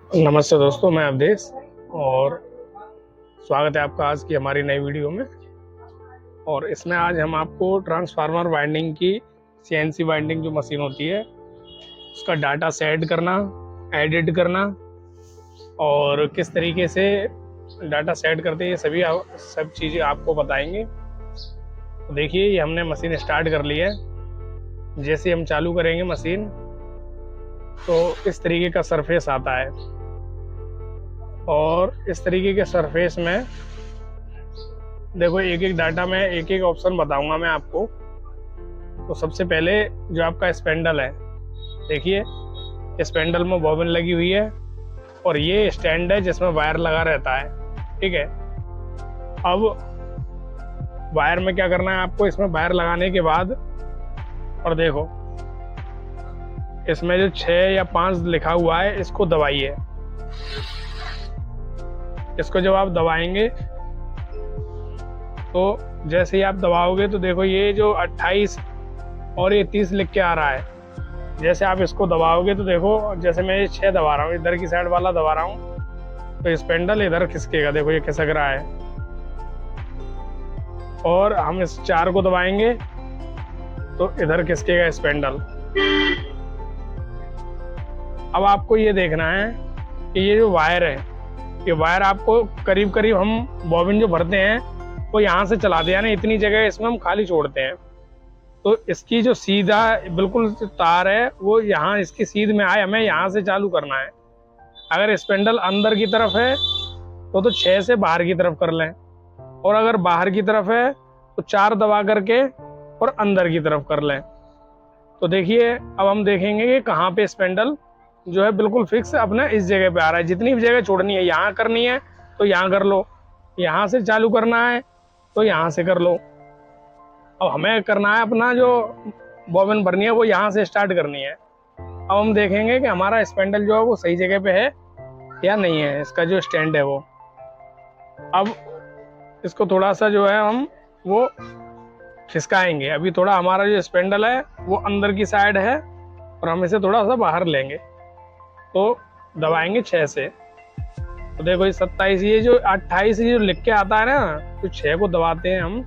नमस्ते दोस्तों, मैं अवधेश और स्वागत है आपका आज की हमारी नई वीडियो में। और इसमें आज हम आपको ट्रांसफार्मर वाइंडिंग की सीएनसी वाइंडिंग जो मशीन होती है उसका डाटा सेट करना, एडिट करना और किस तरीके से डाटा सेट करते हैं, ये सब चीज़ें आपको बताएंगे। तो देखिए, ये हमने मशीन स्टार्ट कर ली है। जैसे हम चालू करेंगे मशीन तो इस तरीके का सरफेस आता है और इस तरीके के सरफेस में देखो एक एक डाटा में एक एक ऑप्शन बताऊंगा मैं आपको। तो सबसे पहले जो आपका स्पेंडल है, देखिए स्पेंडल में बॉबिन लगी हुई है और ये स्टैंड है जिसमें वायर लगा रहता है। ठीक है, अब वायर में क्या करना है आपको, इसमें वायर लगाने के बाद और देखो इसमें जो 6 या 5 लिखा हुआ है इसको दबाइए। इसको जब आप दबाएंगे तो जैसे ही आप दबाओगे तो देखो ये जो 28 और ये 30 लिख के आ रहा है। जैसे आप इसको दबाओगे तो देखो, जैसे मैं ये 6 दबा रहा हूँ, इधर की साइड वाला दबा रहा हूँ तो स्पेंडल इधर खिसकेगा। देखो ये खिसक रहा है। और हम इस 4 को दबाएंगे तो इधर खिसकेगा स्पेंडल। अब आपको ये देखना है कि ये जो वायर है, ये वायर आपको करीब करीब हम बॉबिन जो भरते हैं वो यहाँ से चलाते हैं, यानी इतनी जगह इसमें हम खाली छोड़ते हैं। तो इसकी जो सीधा बिल्कुल तार है वो यहाँ इसकी सीध में आए, हमें यहाँ से चालू करना है। अगर स्पेंडल अंदर की तरफ है तो 6 से बाहर की तरफ कर लें, और अगर बाहर की तरफ है तो 4 दबा करके और अंदर की तरफ कर लें। तो देखिए अब हम देखेंगे कि कहाँ पे स्पेंडल जो है बिल्कुल फिक्स अपने इस जगह पे आ रहा है। जितनी भी जगह छोड़नी है, यहाँ करनी है तो यहाँ कर लो, यहाँ से चालू करना है तो यहाँ से कर लो। अब हमें करना है अपना जो बॉबिन भरनी है वो यहाँ से स्टार्ट करनी है। अब हम देखेंगे कि हमारा स्पेंडल जो है वो सही जगह पे है या नहीं है, इसका जो स्टैंड है वो। अब इसको थोड़ा सा जो है हम वो खिसकाएंगे। अभी थोड़ा हमारा जो स्पेंडल है वो अंदर की साइड है और हम इसे थोड़ा सा बाहर लेंगे तो दबाएंगे 6 से। तो देखो ये 27, ये जो 28 जो लिख के आता है ना, तो 6 को दबाते हैं हम,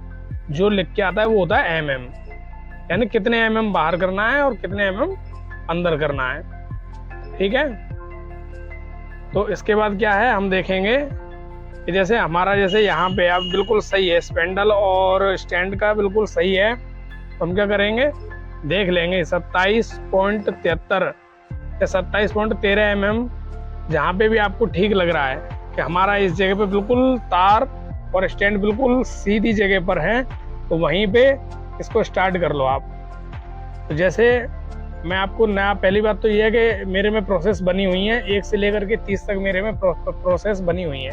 जो लिख के आता है वो होता है mm, यानी कितने mm बाहर करना है और कितने mm अंदर करना है। ठीक है, तो इसके बाद क्या है हम देखेंगे कि जैसे हमारा जैसे यहाँ पे अब बिल्कुल सही है, स्पेंडल और स्टैंड का बिल्कुल सही है। तो हम क्या करेंगे, देख लेंगे 27.73 या 27.13 mm, जहाँ पे भी आपको ठीक लग रहा है कि हमारा इस जगह पे बिल्कुल तार और स्टैंड बिल्कुल सीधी जगह पर है, तो वहीं पे इसको स्टार्ट कर लो आप। तो जैसे मैं आपको नया, पहली बात तो ये है कि मेरे में प्रोसेस बनी हुई है 1 से लेकर के 30 तक मेरे में प्रोसेस बनी हुई है।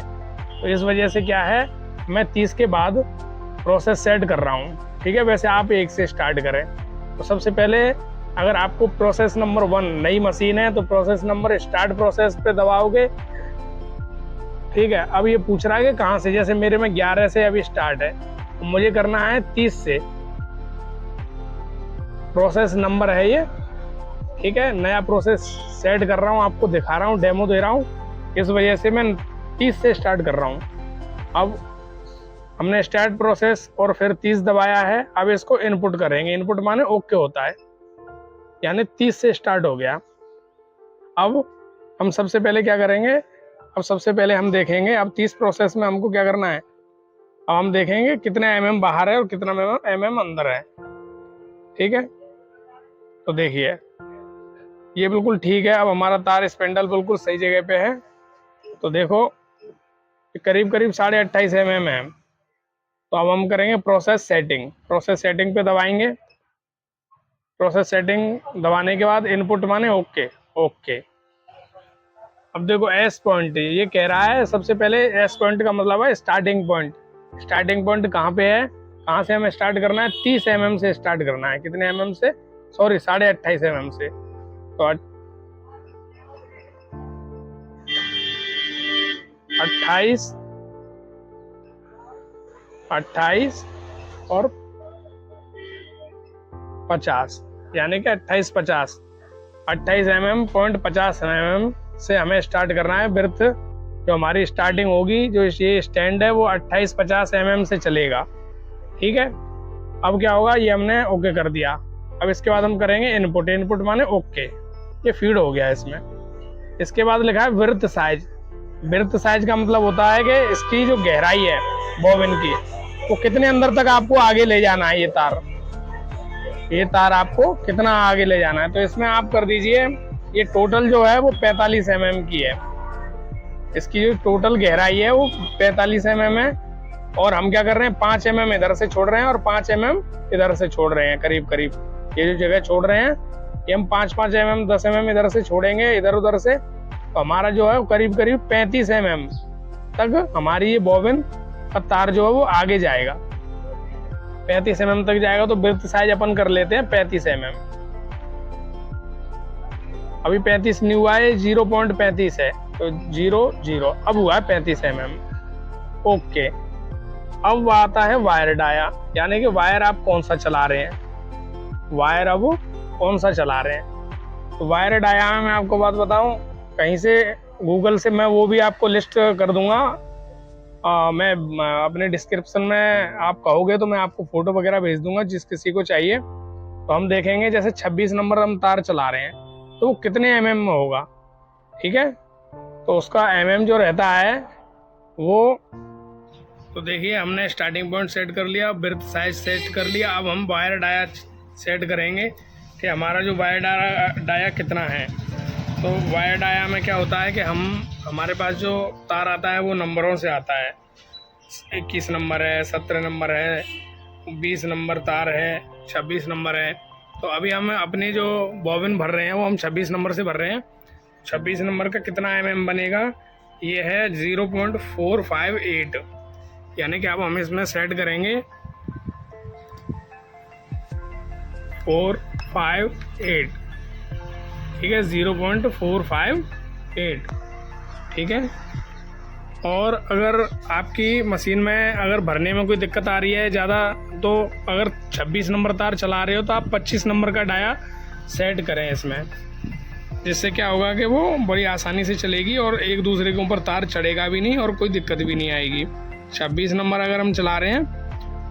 तो इस वजह से क्या है, मैं 30 के बाद प्रोसेस सेट कर रहा हूँ। ठीक है, वैसे आप 1 से स्टार्ट करें। तो सबसे पहले अगर आपको प्रोसेस नंबर 1 नई मशीन है तो प्रोसेस नंबर स्टार्ट प्रोसेस पे दबाओगे। ठीक है, अब ये पूछ रहा है कि कहाँ से, जैसे मेरे में 11 से अभी स्टार्ट है, तो मुझे करना है 30 से। प्रोसेस नंबर है ये। ठीक है, नया प्रोसेस सेट कर रहा हूँ, आपको दिखा रहा हूँ, डेमो दे रहा हूँ, इस वजह से मैं 30 से स्टार्ट कर रहा हूँ। अब हमने स्टार्ट प्रोसेस और फिर 30 दबाया है। अब इसको इनपुट करेंगे। इनपुट माने ओके होता है, यानी 30 से स्टार्ट हो गया। अब हम सबसे पहले क्या करेंगे, अब सबसे पहले हम देखेंगे अब 30 प्रोसेस में हमको क्या करना है। अब हम देखेंगे कितने mm बाहर है और कितना mm अंदर है। ठीक है, तो देखिए ये बिल्कुल ठीक है। अब हमारा तार स्पेंडल बिल्कुल सही जगह पे है। तो देखो करीब करीब 28.5 mm है। तो अब हम करेंगे प्रोसेस सेटिंग। प्रोसेस सेटिंग पे दबाएंगे। प्रोसेस सेटिंग दबाने के बाद इनपुट माने ओके। ओके, अब देखो एस पॉइंट ये कह रहा है, सबसे पहले एस पॉइंट का मतलब है स्टार्टिंग पॉइंट। स्टार्टिंग पॉइंट कहाँ पे है, कहाँ से हमें स्टार्ट करना है, 30 mm से स्टार्ट करना है। कितने mm से, सॉरी 28.5 mm से। तो 28 और 50, यानी कि 28 50, 28 mm.50 mm से हमें स्टार्ट करना है। बिर्थ जो हमारी स्टार्टिंग होगी, जो ये स्टैंड है वो 28-50 mm से चलेगा। ठीक है, अब क्या होगा, ये हमने ओके कर दिया। अब इसके बाद हम करेंगे इनपुट। इनपुट माने ओके, ये फीड हो गया इसमें। इसके बाद लिखा है विड्थ साइज। विड्थ साइज का मतलब होता है कि इसकी जो गहराई है बॉबिन की, वो कितने अंदर तक आपको आगे ले जाना है। ये तार आपको कितना आगे ले जाना है। तो इसमें आप कर दीजिए, ये टोटल जो है वो 45 mm की है। इसकी जो टोटल गहराई है वो 45 mm है। और हम क्या कर रहे हैं, 5 mm इधर से छोड़ रहे हैं और 5 mm इधर से छोड़ रहे हैं। करीब करीब ये जो जगह छोड़ रहे हैं, ये हम 5-5 mm 10 mm इधर से छोड़ेंगे इधर उधर से। तो हमारा जो है वो करीब करीब 35 mm तक हमारी ये बॉबिन का तार जो है वो आगे जाएगा। 35 mm तक जाएगा। तो विड्थ साइज अपन कर लेते हैं 35 mm। अभी 35 नहीं हुआ है, 0.35 है, तो 0 अब हुआ है 35 mm। ओके, अब आता है वायर डाया, यानी कि वायर आप कौन सा चला रहे हैं, वायर अब कौन सा चला रहे हैं। तो वायर डाया में मैं आपको बात बताऊं, कहीं से गूगल से मैं वो भी आपको लिस्ट कर दूंगा। मैं अपने डिस्क्रिप्शन में आप कहोगे तो मैं आपको फोटो वगैरह भेज दूंगा, जिस किसी को चाहिए। तो हम देखेंगे जैसे 26 नंबर हम तार चला रहे हैं तो वो कितने mm में होगा। ठीक है, तो उसका mm जो रहता है वो, तो देखिए हमने स्टार्टिंग पॉइंट सेट कर लिया, विड्थ साइज सेट कर लिया। अब हम वायर डाया सेट करेंगे कि हमारा जो वायर डाया कितना है। तो वायर डाया में क्या होता है कि हमारे पास जो तार आता है वो नंबरों से आता है। 21 नंबर है, 17 नंबर है, 20 नंबर तार है, 26 नंबर है। तो अभी हम अपनी जो बॉबिन भर रहे हैं वो हम 26 नंबर से भर रहे हैं। 26 नंबर का कितना mm बनेगा, ये है 0.458, यानी कि अब हम इसमें सेट करेंगे 458। ठीक है, 0.458। ठीक है, और अगर आपकी मशीन में अगर भरने में कोई दिक्कत आ रही है ज़्यादा, तो अगर 26 नंबर तार चला रहे हो तो आप 25 नंबर का डाया सेट करें इसमें, जिससे क्या होगा कि वो बड़ी आसानी से चलेगी और एक दूसरे के ऊपर तार चढ़ेगा भी नहीं और कोई दिक्कत भी नहीं आएगी। 26 नंबर अगर हम चला रहे हैं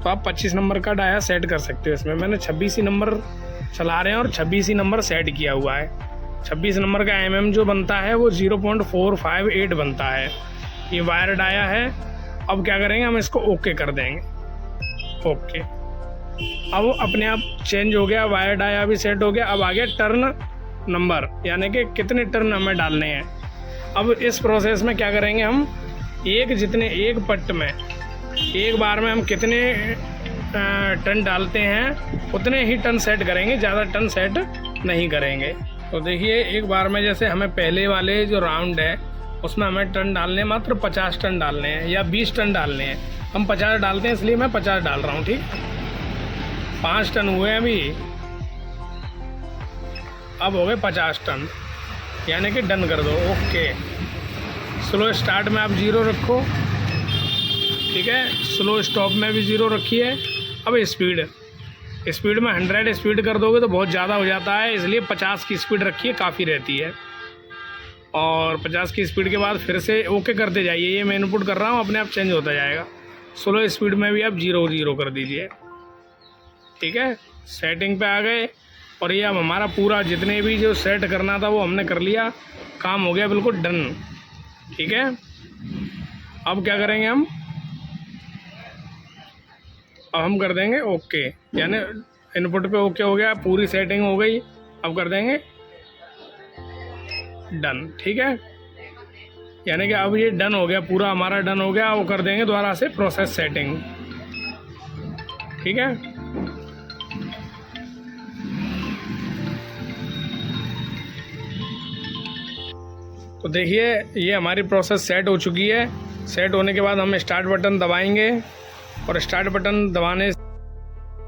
तो आप 25 नंबर का डाया सेट कर सकते हो इसमें। मैंने 26 ही नंबर चला रहे हैं और 26 ही नंबर सेट किया हुआ है। 26 नंबर का mm जो बनता है वो 0.458 बनता है। ये वायर डाया है। अब क्या करेंगे, हम इसको ओके कर देंगे। ओके, अब अपने आप चेंज हो गया, वायर डाया भी सेट हो गया। अब आ गया टर्न नंबर, यानी कि कितने टर्न हमें डालने हैं। अब इस प्रोसेस में क्या करेंगे, हम एक पट्ट में एक बार में हम कितने टन डालते हैं उतने ही टन सेट करेंगे, ज़्यादा टन सेट नहीं करेंगे। तो देखिए एक बार में जैसे हमें पहले वाले जो राउंड है उसमें हमें टन डालने हैं, मात्र 50 टन डालने हैं या 20 टन डालने हैं। हम 50 डालते हैं इसलिए मैं 50 डाल रहा हूँ। ठीक, 5 टन हुए अभी, अब हो गए 50 टन, यानी कि डन कर दो। ओके, स्लो स्टार्ट में आप 0 रखो। ठीक है, स्लो स्टॉप में भी 0 रखिए। अब स्पीड में 100 स्पीड कर दोगे तो बहुत ज़्यादा हो जाता है, इसलिए 50 की स्पीड रखिए, काफ़ी रहती है। और 50 की स्पीड के बाद फिर से ओके करते जाइए। ये मैं इनपुट कर रहा हूँ, अपने आप चेंज होता जाएगा। स्लो स्पीड में भी आप 0 कर दीजिए। ठीक है, सेटिंग पे आ गए और ये अब हमारा पूरा जितने भी जो सेट करना था वो हमने कर लिया, काम हो गया बिल्कुल डन। ठीक है, अब क्या करेंगे, अब हम कर देंगे ओके, यानी इनपुट पे ओके हो गया, पूरी सेटिंग हो गई। अब कर देंगे डन। ठीक है, यानी कि अब ये डन हो गया, पूरा हमारा डन हो गया। वो कर देंगे दोबारा से प्रोसेस सेटिंग। ठीक है, तो देखिए ये हमारी प्रोसेस सेट हो चुकी है। सेट होने के बाद हम स्टार्ट बटन दबाएंगे और स्टार्ट बटन दबाने से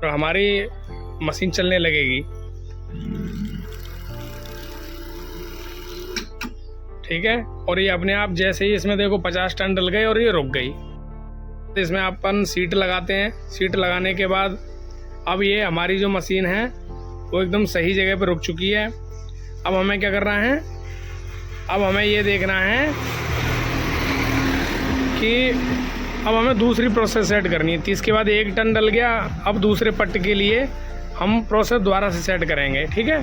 हमारी मशीन चलने लगेगी। ठीक है, और ये अपने आप जैसे ही इसमें देखो 50 टन डल गए और ये रुक गई। तो इसमें अपन सीट लगाते हैं। सीट लगाने के बाद अब ये हमारी जो मशीन है वो एकदम सही जगह पर रुक चुकी है। अब हमें क्या करना है, अब हमें ये देखना है कि अब हमें दूसरी प्रोसेस सेट करनी है। 30 के बाद 1 टन डल गया, अब दूसरे पट्ट के लिए हम प्रोसेस दोबारा से सेट करेंगे। ठीक है,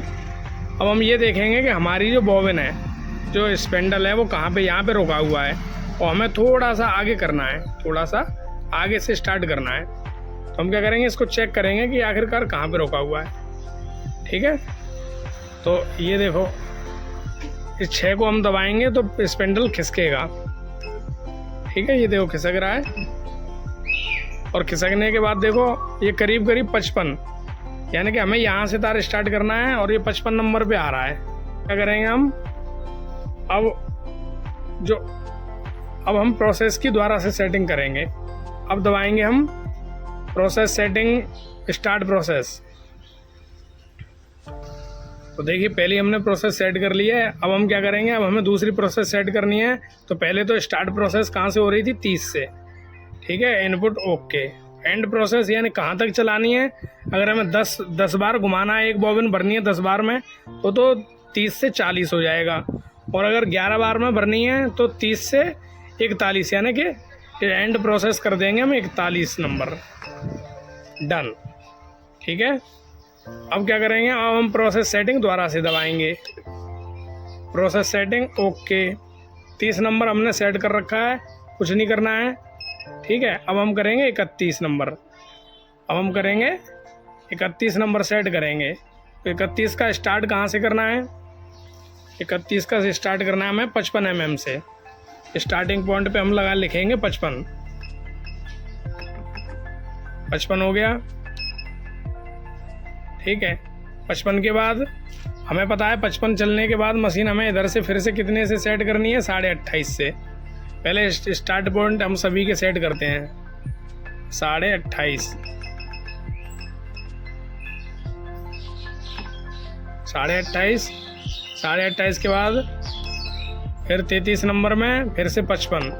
अब हम ये देखेंगे कि हमारी जो बॉबिन है, जो स्पेंडल है, वो कहाँ पे, यहाँ पे रुका हुआ है और हमें थोड़ा सा आगे करना है, थोड़ा सा आगे से स्टार्ट करना है। तो हम क्या करेंगे, इसको चेक करेंगे कि आखिरकार कहाँ पे रुका हुआ है। ठीक है, तो ये देखो, इस 6 को हम दबाएंगे तो स्पेंडल खिसकेगा। ठीक है, ये देखो खिसक रहा है और खिसकने के बाद देखो ये करीब करीब 55, यानी कि हमें यहाँ से तार स्टार्ट करना है और ये 55 नंबर पे आ रहा है। क्या करेंगे हम, अब हम प्रोसेस की दोबारा से सेटिंग करेंगे। अब दबाएंगे हम प्रोसेस सेटिंग, स्टार्ट प्रोसेस। तो देखिए पहले हमने प्रोसेस सेट कर लिया है। अब हम क्या करेंगे, अब हमें दूसरी प्रोसेस सेट करनी है। तो पहले तो स्टार्ट प्रोसेस कहाँ से हो रही थी, 30 से। ठीक है, इनपुट ओके। एंड प्रोसेस यानी कहाँ तक चलानी है, अगर हमें 10 बार घुमाना है, एक बॉबिन भरनी है 10 बार में, तो 30 से 40 हो जाएगा। और अगर 11 बार में भरनी है तो 30 से 41, यानी कि एंड प्रोसेस कर देंगे हम 41 नंबर। डन। ठीक है, अब क्या करेंगे, अब हम प्रोसेस सेटिंग दोबारा से दबाएंगे। प्रोसेस सेटिंग ओके, 30 नंबर हमने सेट कर रखा है, कुछ नहीं करना है। ठीक है, अब हम करेंगे 31 नंबर। अब हम करेंगे 31 नंबर सेट करेंगे। तो 31 का स्टार्ट कहाँ से करना है, 31 का स्टार्ट करना है हमें 55 mm से। स्टार्टिंग पॉइंट पे हम लगा लिखेंगे 55। 55 हो गया। ठीक है, 55 के बाद हमें पता है 55 चलने के बाद मशीन हमें इधर से फिर से कितने से सेट करनी है, 28.5 से। पहले स्टार्ट पॉइंट हम सभी के सेट करते हैं 28.5। 28.5 के बाद फिर 33 नंबर में फिर से 55,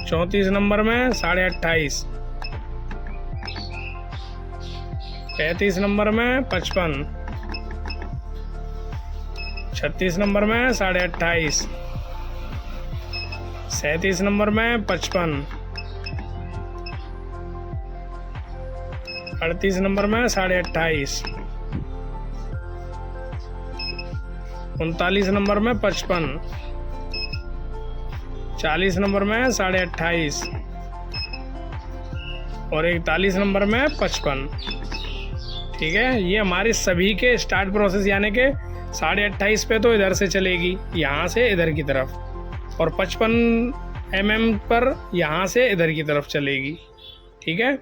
34 नंबर में 28.5, 35 नंबर में 55, 36 नंबर में 28.5, 37 नंबर में 55, 38 नंबर में 28.5, 39 नंबर में 55, 40 नंबर में 28.5 और 41 नंबर में 55। ठीक है, ये हमारी सभी के स्टार्ट प्रोसेस, यानी कि 28.5 पे तो इधर से चलेगी, यहाँ से इधर की तरफ, और 55 mm पर यहाँ से इधर की तरफ चलेगी। ठीक है,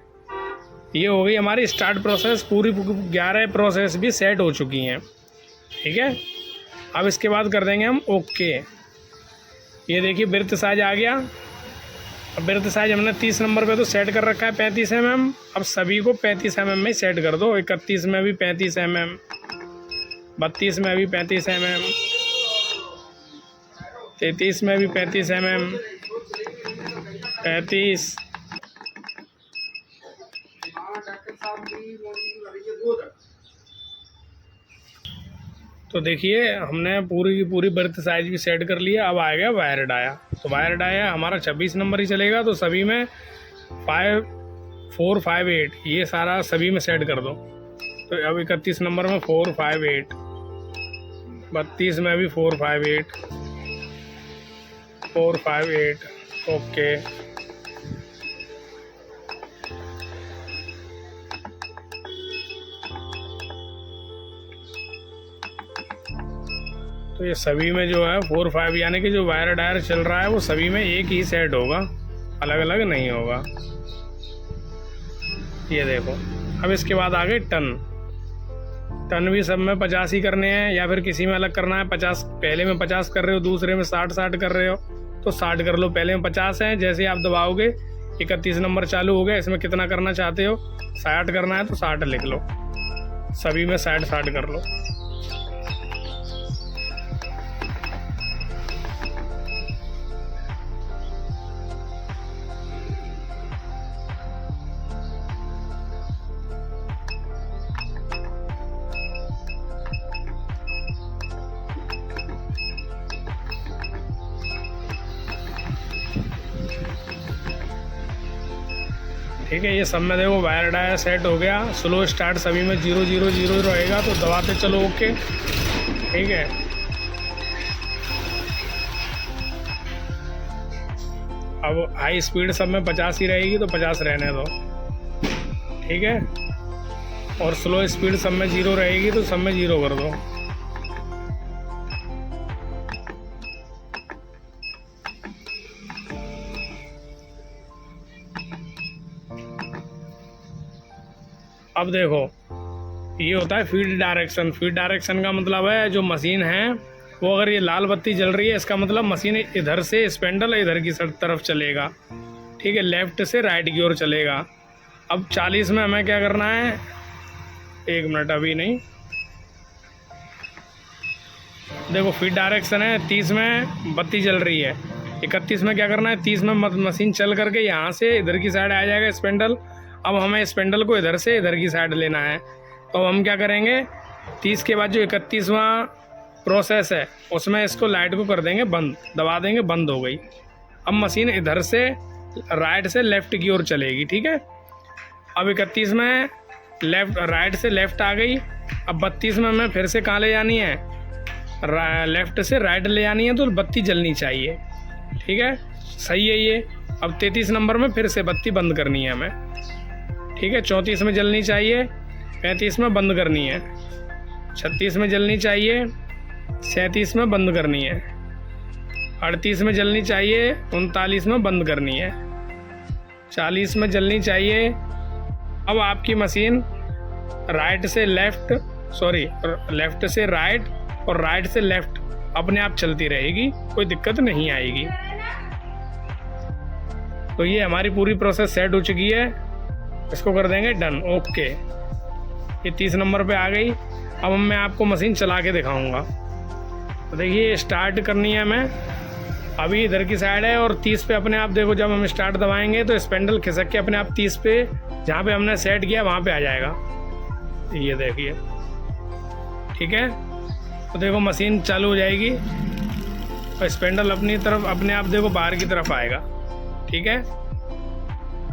ये हो गई हमारी स्टार्ट प्रोसेस। पूरी 11 प्रोसेस भी सेट हो चुकी हैं। ठीक है, अब इसके बाद कर देंगे हम ओके। ये देखिए वृत्त साइज आ गया। अब वृत्त साइज हमने 30 नंबर पे तो सेट कर रखा है 35 mm। अब सभी को 35 mm में सेट कर दो। 31 में भी 35 mm, 32 में भी 35 mm, 33 में भी 35 mm, 35। तो देखिए हमने पूरी की पूरी बर्थ साइज भी सेट कर लिया। अब आएगा वायर डाया। तो वायर डाया हमारा 26 नंबर ही चलेगा, तो सभी में 5, 4, 5, 8 ये सारा सभी में सेट कर दो। तो अब 31 नंबर में 4, 5, 8, 32 में भी 4, 5, 8, 4, 5, 8 ओके। तो ये सभी में जो है 4, 5 यानी कि जो वायर डायर चल रहा है वो सभी में एक ही सेट होगा, अलग अलग नहीं होगा। ये देखो। अब इसके बाद आगे टन भी सब में 50 ही करने हैं, या फिर किसी में अलग करना है 50। पहले में 50 कर रहे हो, दूसरे में 60 कर रहे हो तो 60 कर लो। पहले में 50 है, जैसे आप दबाओगे 31 नंबर चालू हो गया। इसमें कितना करना चाहते हो, 60 करना है तो 60 लिख लो। सभी में 60 कर लो। ठीक है। ये सब में देखो वायर डाया सेट हो गया। स्लो स्टार्ट सभी में 0 0 0 रहेगा, तो दबाते चलो ओके। ठीक है, अब हाई स्पीड सब में 50 ही रहेगी, तो 50 रहने दो। ठीक है, और स्लो स्पीड सब में 0 रहेगी, तो सब में 0 कर दो। अब देखो ये होता है फीड डायरेक्शन। फीड डायरेक्शन का मतलब है जो मशीन है वो अगर ये लाल बत्ती जल रही है, इसका मतलब मशीन इधर से स्पेंडल इधर की तरफ चलेगा। ठीक है, लेफ्ट से राइट की ओर चलेगा। अब 40 में हमें क्या करना है, 1 मिनट अभी नहीं, देखो फीड डायरेक्शन है, 30 में बत्ती जल रही है, 31 में क्या करना है, 30 में मशीन चल करके यहाँ से इधर की साइड आ जाएगा स्पेंडल। अब हमें स्पेंडल को इधर से इधर की साइड लेना है, तो हम क्या करेंगे, 30 के बाद जो 31वां प्रोसेस है उसमें इसको लाइट को कर देंगे बंद, दबा देंगे, बंद हो गई। अब मशीन इधर से राइट से लेफ़्ट की ओर चलेगी। ठीक है, अब 31 में राइट से लेफ़्ट आ गई। अब 32 में हमें फिर से कहाँ ले जानी है, लेफ़्ट से राइट ले जानी है, तो बत्ती जलनी चाहिए। ठीक है, सही है ये। अब 33 नंबर में फिर से बत्ती बंद करनी है हमें। ठीक है, 34 में जलनी चाहिए, 35 में बंद करनी है, 36 में जलनी चाहिए, 37 में बंद करनी है, 38 में जलनी चाहिए, 39 में बंद करनी है, 40 में जलनी चाहिए। अब आपकी मशीन राइट से लेफ़्ट, लेफ़्ट से राइट और राइट से लेफ़्ट अपने आप चलती रहेगी, कोई दिक्कत नहीं आएगी। तो ये हमारी पूरी प्रोसेस सेट हो चुकी है, इसको कर देंगे डन, ओके। ये 30 नंबर पे आ गई। अब मैं आपको मशीन चला के दिखाऊंगा। तो देखिए स्टार्ट करनी है हमें, अभी इधर की साइड है, और 30 पे अपने आप देखो, जब हम स्टार्ट दबाएंगे तो स्पेंडल खिसक के अपने आप 30 पे जहाँ पे हमने सेट किया वहाँ पे आ जाएगा। ये देखिए, ठीक है। तो देखो मशीन चालू हो जाएगी और स्पेंडल अपनी तरफ अपने आप देखो बाहर की तरफ आएगा। ठीक है,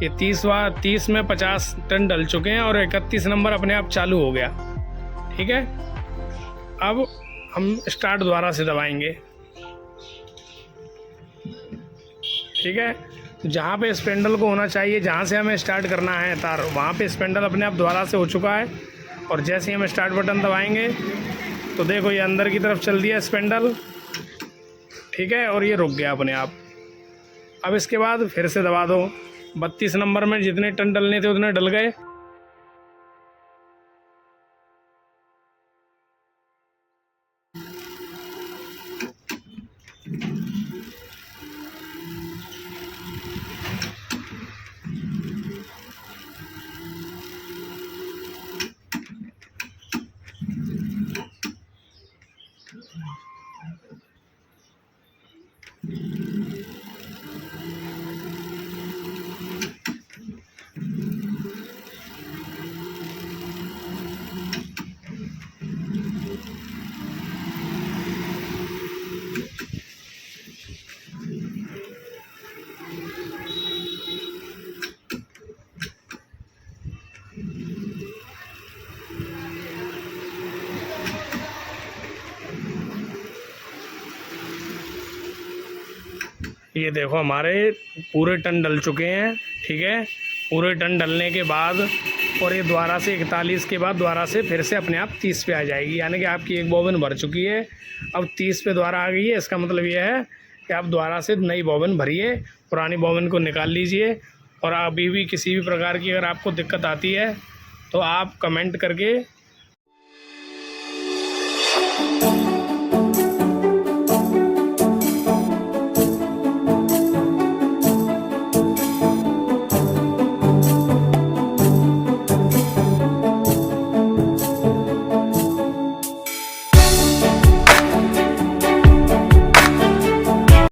ये 30 में 50 टन डल चुके हैं और 31 नंबर अपने आप चालू हो गया। ठीक है, अब हम स्टार्ट दोबारा से दबाएंगे। ठीक है, जहाँ पे स्पेंडल को होना चाहिए, जहाँ से हमें स्टार्ट करना है तार, वहाँ पे स्पेंडल अपने आप दोबारा से हो चुका है। और जैसे ही हम स्टार्ट बटन दबाएंगे तो देखो ये अंदर की तरफ चल दिया स्पेंडल। ठीक है, और ये रुक गया अपने आप। अब इसके बाद फिर से दबा दो, 32 नंबर में जितने टन डलने थे उतने डल गए। ये देखो हमारे पूरे टन डल चुके हैं। ठीक है, पूरे टन डलने के बाद और ये दोबारा से 41 के बाद दोबारा से फिर से अपने आप 30 पे आ जाएगी, यानी कि आपकी एक बॉबिन भर चुकी है, अब 30 पे दोबारा आ गई है। इसका मतलब ये है कि आप दोबारा से नई बॉबिन भरिए, पुरानी बॉबिन को निकाल लीजिए। और अभी भी किसी भी प्रकार की अगर आपको दिक्कत आती है तो आप कमेंट करके